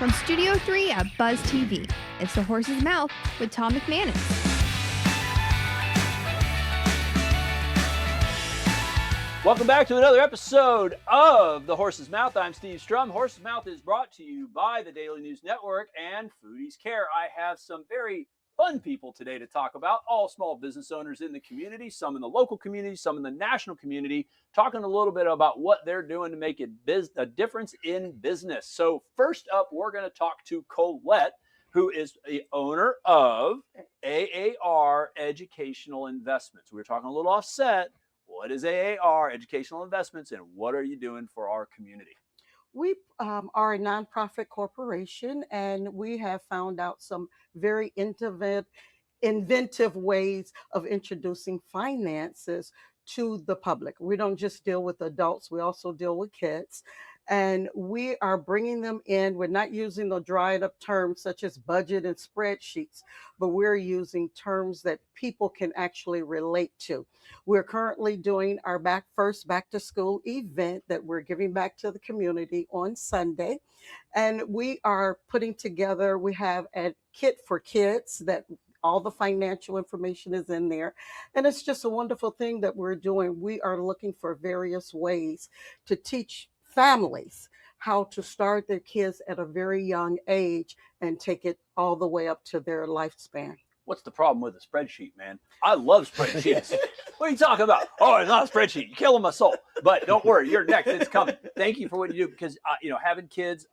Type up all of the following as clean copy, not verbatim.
From Studio 3 at Buzz TV, it's The Horse's Mouth with Tom McManus. Welcome back to another episode of The Horse's Mouth. I'm Steve Strum. Horse's Mouth is brought to you by the Daily News Network and Foodies Care. I have some very fun people today to talk about, all small business owners in the community, some in the local community, some in the national community, talking a little bit about what they're doing to make a difference in business. So first up, we're going to talk to Colette, who is the owner of AAR Educational Investments. We were talking a little offset. What is AAR Educational Investments, and what are you doing for our community? We are a nonprofit corporation, and we have found out some very inventive ways of introducing finances to the public. We don't just deal with adults, we also deal with kids. And we are bringing them in. We're not using the dried up terms such as budget and spreadsheets, but we're using terms that people can actually relate to. We're currently doing our first back to school event that we're giving back to the community on Sunday. And we are putting together, we have a kit for kids that all the financial information is in there. And it's just a wonderful thing that we're doing. We are looking for various ways to teach families how to start their kids at a very young age and take it all the way up to their lifespan. What's the problem with a spreadsheet, man? I love spreadsheets. What are you talking about? Oh, it's not a spreadsheet. You're killing my soul. But don't worry, you're next. It's coming. Thank you for what you do, because having kids,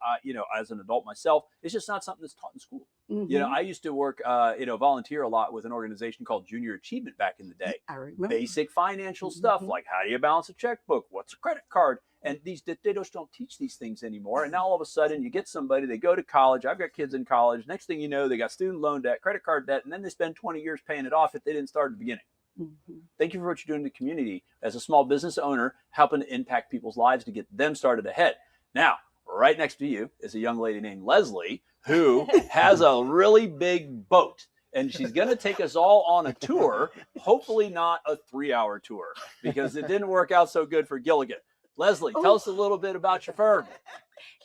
as an adult myself, it's just not something that's taught in school. Mm-hmm. I used to work, volunteer a lot with an organization called Junior Achievement back in the day. I remember. Basic financial stuff, like how do you balance a checkbook? What's a credit card? And they just don't teach these things anymore. And now all of a sudden you get somebody, they go to college. I've got kids in college. Next thing you know, they got student loan debt, credit card debt, and then they spend 20 years paying it off if they didn't start at the beginning. Mm-hmm. Thank you for what you're doing in the community as a small business owner, helping to impact people's lives to get them started ahead. Now, right next to you is a young lady named Lezlee, who has a really big boat. And she's going to take us all on a tour, hopefully not a 3-hour tour, because it didn't work out so good for Gilligan. Lezlee, tell us a little bit about your firm.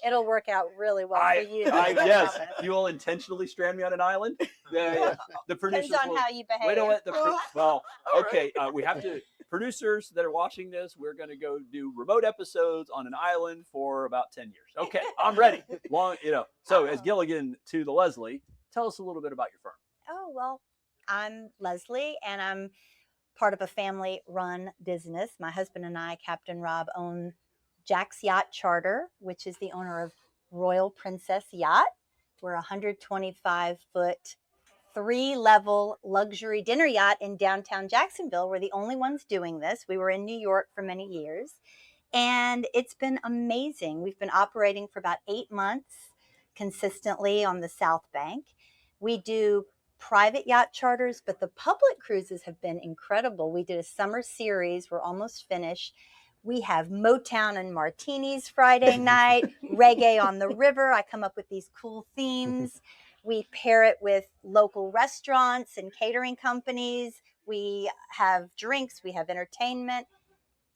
It'll work out really well for you. Yes, you will intentionally strand me on an island. The producers Depends on how you behave. Wait a minute. Okay. We have to. Producers that are watching this, we're going to go do remote episodes on an island for about 10 years. Okay, I'm ready. So as Gilligan to the Lezlee, tell us a little bit about your firm. Oh, well, I'm Lezlee, and I'm part of a family-run business. My husband and I, Captain Rob, own Jack's Yacht Charter, which is the owner of Royal Princess Yacht. We're a 125-foot, 3-level luxury dinner yacht in downtown Jacksonville. We're the only ones doing this. We were in New York for many years, and it's been amazing. We've been operating for about 8 months consistently on the South Bank. We do private yacht charters, but the public cruises have been incredible. We did a summer series. We're almost finished. We have Motown and martinis Friday night, reggae on the river. I come up with these cool themes. We pair it with local restaurants and catering companies. We have drinks. We have entertainment.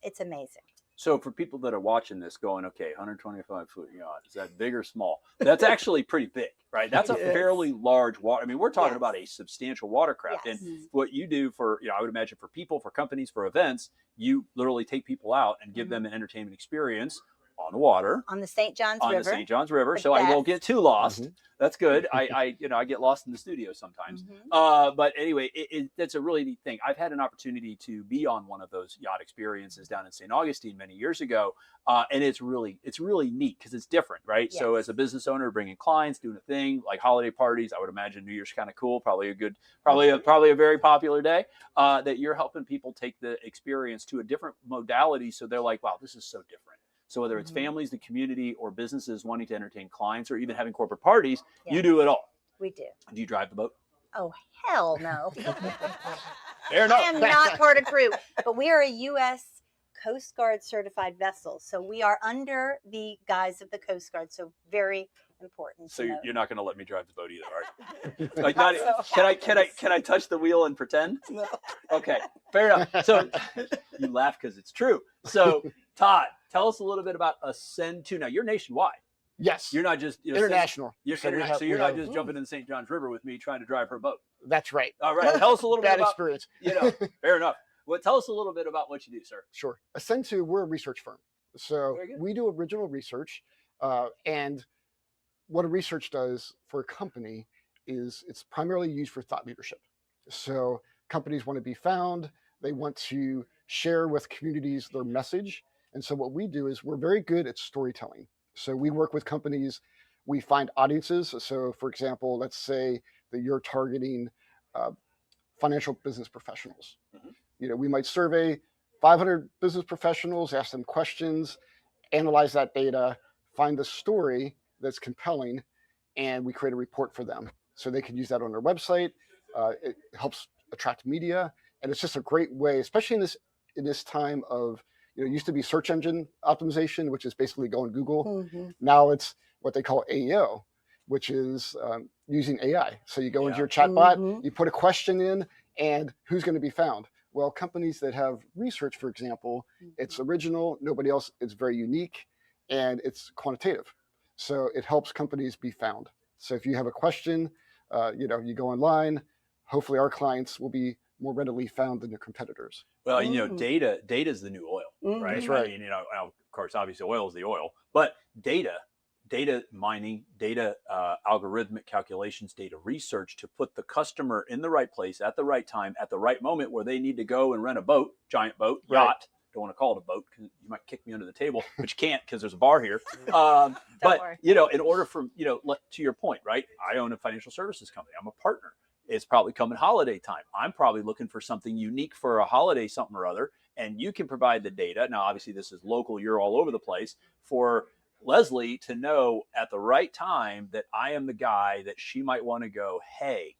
It's amazing. So for people that are watching this going, okay, 125-foot yacht, is that big or small? That's actually pretty big, right? That's a fairly large water. I mean, we're talking about a substantial watercraft. Yes. And what you do for, I would imagine for people, for companies, for events, you literally take people out and give them an entertainment experience on the water. On the St. John's River. On the St. John's River. The So best. I won't get too lost. Mm-hmm. That's good. I get lost in the studio sometimes. Mm-hmm. But anyway, that's a really neat thing. I've had an opportunity to be on one of those yacht experiences down in St. Augustine many years ago. And it's really neat because it's different, right? Yes. So as a business owner, bringing clients, doing a thing like holiday parties, I would imagine New Year's kind of cool. Probably a very popular day that you're helping people take the experience to a different modality. So they're like, wow, this is so different. So whether it's families, the community, or businesses wanting to entertain clients, or even having corporate parties, you do it all. We do. Do you drive the boat? Oh, hell no. Fair enough. I am not part of crew, but we are a U.S. Coast Guard certified vessel. So we are under the guise of the Coast Guard. So very important. So you're not going to let me drive the boat either, are you? Can I touch the wheel and pretend? No. Okay, fair enough. So you laugh because it's true. So Todd, tell us a little bit about Ascend 2. Now you're nationwide. Yes. You're not just International. So you're not just jumping in the St. Johns River with me trying to drive her boat. That's right. All right. Tell us a little bit Bad about experience. fair enough. Well, tell us a little bit about what you do, sir. Sure. Essentially, we're a research firm. So we do original research. And what a research does for a company is it's primarily used for thought leadership. So companies want to be found. They want to share with communities their message. And so what we do is we're very good at storytelling. So we work with companies. We find audiences. So for example, let's say that you're targeting financial business professionals. We might survey 500 business professionals, ask them questions, analyze that data, find the story that's compelling, and we create a report for them. So they can use that on their website. It helps attract media, and it's just a great way, especially in this time of, it used to be search engine optimization, which is basically go on Google. Now it's what they call AEO, which is using AI. So you go into your chatbot, you put a question in, and who's going to be found? Well, companies that have research, for example, it's original, nobody else, it's very unique, and it's quantitative. So it helps companies be found. So if you have a question, you go online, hopefully our clients will be more readily found than their competitors. Well, data is the new oil, right? That's right. I mean, of course, obviously oil is the oil, but data mining, data algorithmic calculations, data research to put the customer in the right place at the right time, at the right moment where they need to go and rent a boat, giant boat, yacht. Don't want to call it a boat because you might kick me under the table, but you can't because there's a bar here. But in order for, to your point, right? I own a financial services company. I'm a partner. It's probably coming holiday time. I'm probably looking for something unique for a holiday, something or other. And you can provide the data. Now, obviously this is local. You're all over the place for Lezlee to know at the right time that I am the guy that she might want to go, hey,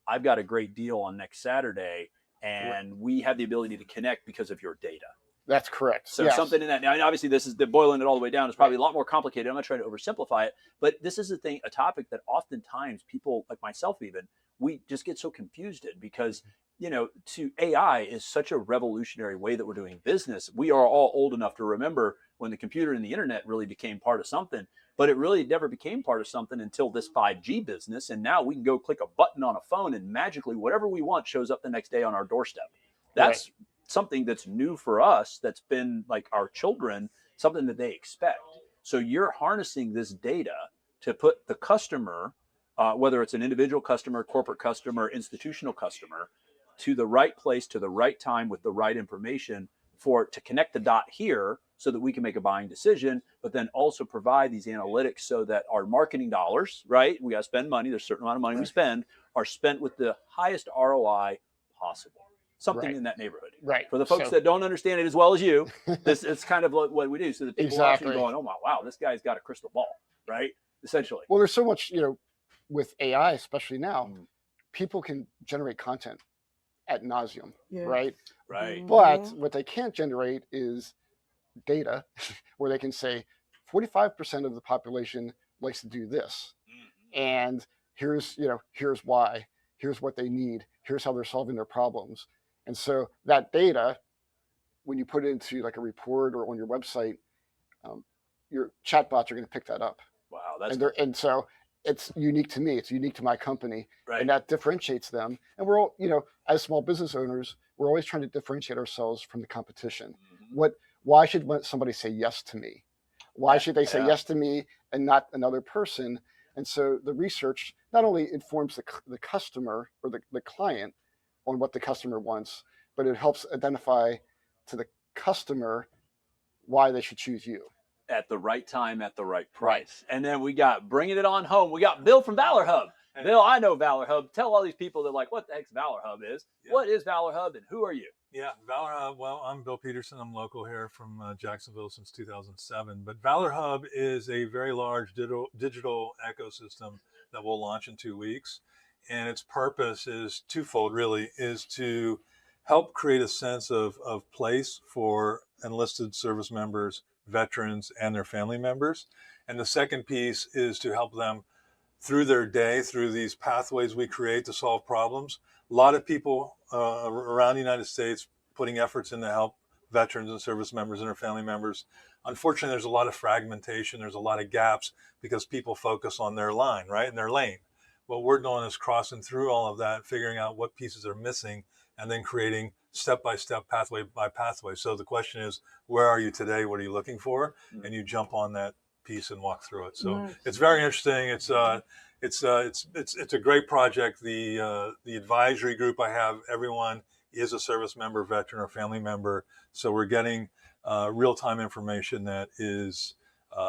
I've got a great deal on next Saturday. And we have the ability to connect because of your data. That's correct. So something in that. Now, obviously, this is boiling it all the way down. It's probably a lot more complicated. I'm not trying to oversimplify it, but this is a topic that oftentimes people like myself, even, we just get so confused in because, to AI is such a revolutionary way that we're doing business. We are all old enough to remember when the computer and the internet really became part of something, but it really never became part of something until this 5G business. And now we can go click a button on a phone and magically whatever we want shows up the next day on our doorstep. That's something that's new for us. That's been like our children, something that they expect. So you're harnessing this data to put the customer, whether it's an individual customer, corporate customer, institutional customer, to the right place, to the right time with the right information to connect the dot here so that we can make a buying decision, but then also provide these analytics so that our marketing dollars, right? We got to spend money. There's a certain amount of money we spend are spent with the highest ROI possible. Something in that neighborhood. Right. For the folks that don't understand it as well as you, it's kind of what we do. So that people are actually going, oh my, wow, this guy's got a crystal ball, right? Essentially. Well, there's so much, with AI, especially now, people can generate content ad nauseum, right? Right. But what they can't generate is data where they can say 45% of the population likes to do this. And here's why, here's what they need, here's how they're solving their problems. And so that data, when you put it into like a report or on your website, your chatbots are going to pick that up. Wow. And so it's unique to me. It's unique to my company. Right. And that differentiates them. And we're all, as small business owners, we're always trying to differentiate ourselves from the competition. Why should somebody say yes to me? Why should they say yes to me and not another person? And so the research not only informs the customer or the client on what the customer wants, but it helps identify to the customer why they should choose you. At the right time, at the right price. And then we got, bringing it on home, we got Bill from Valor Hub. Hey. Bill, I know Valor Hub. Tell all these people that like, what the heck's Valor Hub is? Yeah. What is Valor Hub and who are you? Yeah, Valor Hub, well, I'm Bill Peterson. I'm local here from Jacksonville since 2007. But Valor Hub is a very large digital ecosystem that will launch in 2 weeks. And its purpose is twofold, really, is to help create a sense of place for enlisted service members, veterans, and their family members. And the second piece is to help them through their day, through these pathways we create to solve problems. A lot of people around the United States putting efforts in to help veterans and service members and their family members Unfortunately, there's a lot of fragmentation. There's a lot of gaps because people focus on their line, right, in their lane. What we're doing is crossing through all of that, figuring out what pieces are missing, and then creating step-by-step, pathway by pathway. So the question is, where are you today? What are you looking for? And you jump on that piece and walk through it. So it's very interesting. It's a great project. The advisory group I have, everyone is a service member, veteran, or family member. So we're getting real-time information that is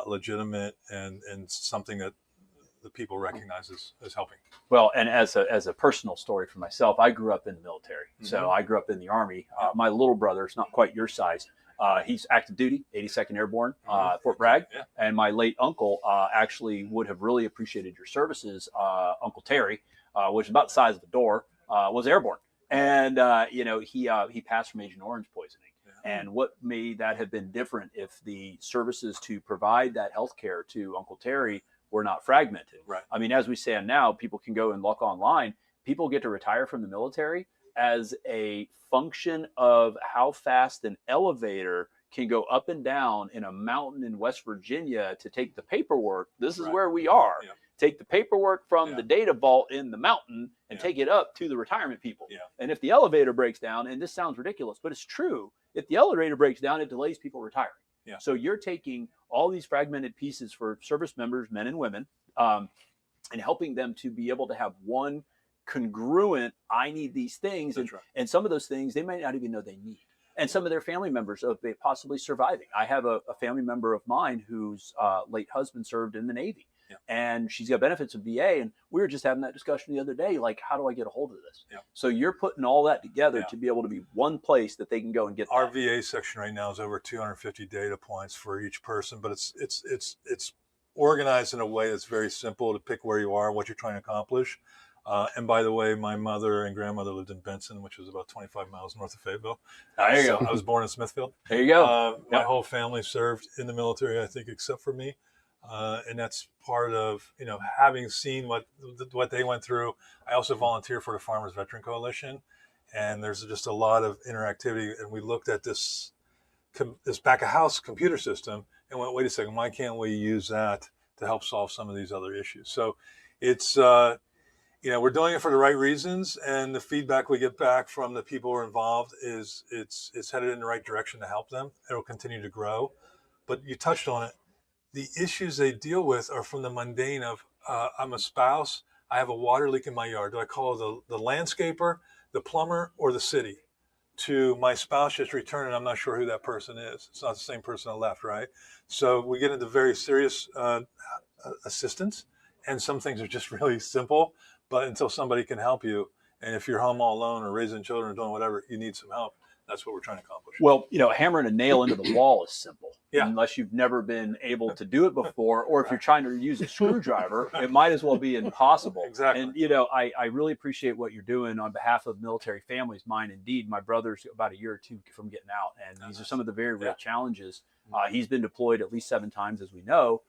legitimate and something that the people recognize as helping. Well, and as a personal story for myself, I grew up in the military. So I grew up in the Army. My little brother is not quite your size. He's active duty, 82nd Airborne, Fort Bragg. Yeah. And my late uncle actually would have really appreciated your services. Uncle Terry, which is about the size of the door, was airborne. And, he passed from Agent Orange poisoning. Yeah. And what may that have been different if the services to provide that health care to Uncle Terry were not fragmented? Right. I mean, as we stand now, people can go and look online. People get to retire from the military as a function of how fast an elevator can go up and down in a mountain in West Virginia to take the paperwork. This is where we are. Yeah. Take the paperwork from the data vault in the mountain and take it up to the retirement people. Yeah. And if the elevator breaks down, and this sounds ridiculous, but it's true, if the elevator breaks down, it delays people retiring. Yeah. So you're taking all these fragmented pieces for service members, men and women, and helping them to be able to have one congruent, I need these things. And some of those things they might not even know they need. And some of their family members of possibly surviving. I have a family member of mine whose late husband served in the Navy. Yeah. And she's got benefits of VA. And we were just having that discussion the other day, like, how do I get a hold of this? Yeah. So you're putting all that together to be able to be one place that they can go and get our VA section right now is over 250 data points for each person, but it's organized in a way that's very simple to pick where you are, what you're trying to accomplish. And by the way, my mother and grandmother lived in Benson, which was about 25 miles north of Fayetteville. There you go. I was born in Smithfield. There you go. My whole family served in the military, I think, except for me. And that's part of, having seen what they went through. I also volunteer for the Farmers Veteran Coalition, and there's just a lot of interactivity. And we looked at this back of house computer system and went, wait a second, why can't we use that to help solve some of these other issues? So it's, we're doing it for the right reasons, and the feedback we get back from the people who are involved is it's headed in the right direction to help them. It'll continue to grow. But you touched on it. The issues they deal with are from the mundane of, I'm a spouse, I have a water leak in my yard. Do I call the landscaper, the plumber, or the city? To my spouse just returned, and I'm not sure who that person is. It's not the same person that left, right? So we get into very serious assistance, and some things are just really simple, but until somebody can help you, and if you're home all alone or raising children or doing whatever, you need some help. That's what we're trying to accomplish. Well, hammering a nail into the wall is simple. Yeah. Unless you've never been able to do it before, or if you're trying to use a screwdriver, it might as well be impossible. Exactly. And, I really appreciate what you're doing on behalf of military families. Mine, indeed. My brother's about a year or two from getting out, and these are some of the very real challenges. He's been deployed at least 7 times, as we know,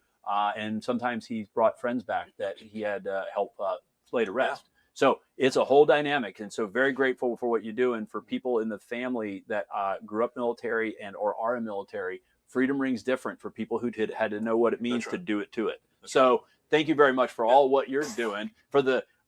and sometimes he's brought friends back that he had help lay to rest. So it's a whole dynamic. And so very grateful for what you're doing for people in the family that grew up military and or are in military. Freedom rings different for people who had to know what it means to do it to it. So thank you very much for all what you're doing.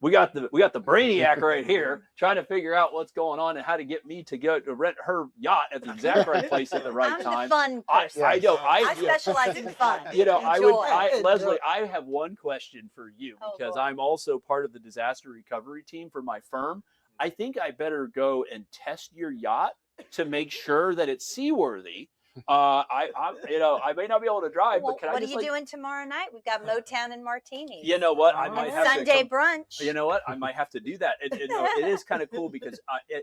We got the brainiac right here trying to figure out what's going on and how to get me to go to rent her yacht at the exact right place at the right time. I'm the fun person. I specialize in fun. Lezlee, I have one question for you because I'm also part of the disaster recovery team for my firm. I think I better go and test your yacht to make sure that it's seaworthy. I may not be able to drive, but can I just, what are you doing tomorrow night? We've got Motown and martinis. You know what? I might have Sunday brunch. You know what? I might have to do that. It is kind of cool because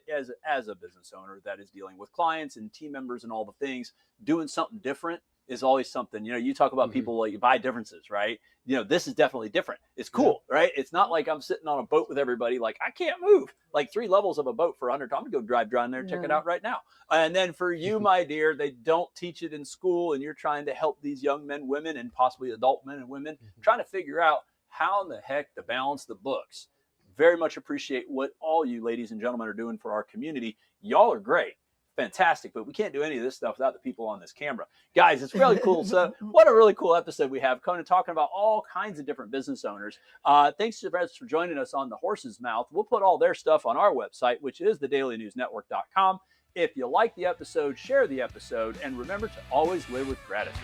as a business owner that is dealing with clients and team members and all the things, doing something different is always something. You talk about people like you buy differences, right? This is definitely different. It's cool, right? It's not like I'm sitting on a boat with everybody like I can't move. Like 3 levels of a boat for $100. I'm gonna go drive down there and check it out right now. And then for you, my dear, they don't teach it in school, and you're trying to help these young men, women, and possibly adult men and women trying to figure out how in the heck to balance the books. Very much appreciate what all you ladies and gentlemen are doing for our community. Y'all are great. fantastic, but we can't do any of this stuff without the people on this camera. Guys, it's really cool. So what a really cool episode we have. Conan talking about all kinds of different business owners. Thanks to for joining us on The Horse's Mouth. We'll put all their stuff on our website, which is thedailynewsnetwork.com. If you like the episode, share the episode, and remember to always live with gratitude.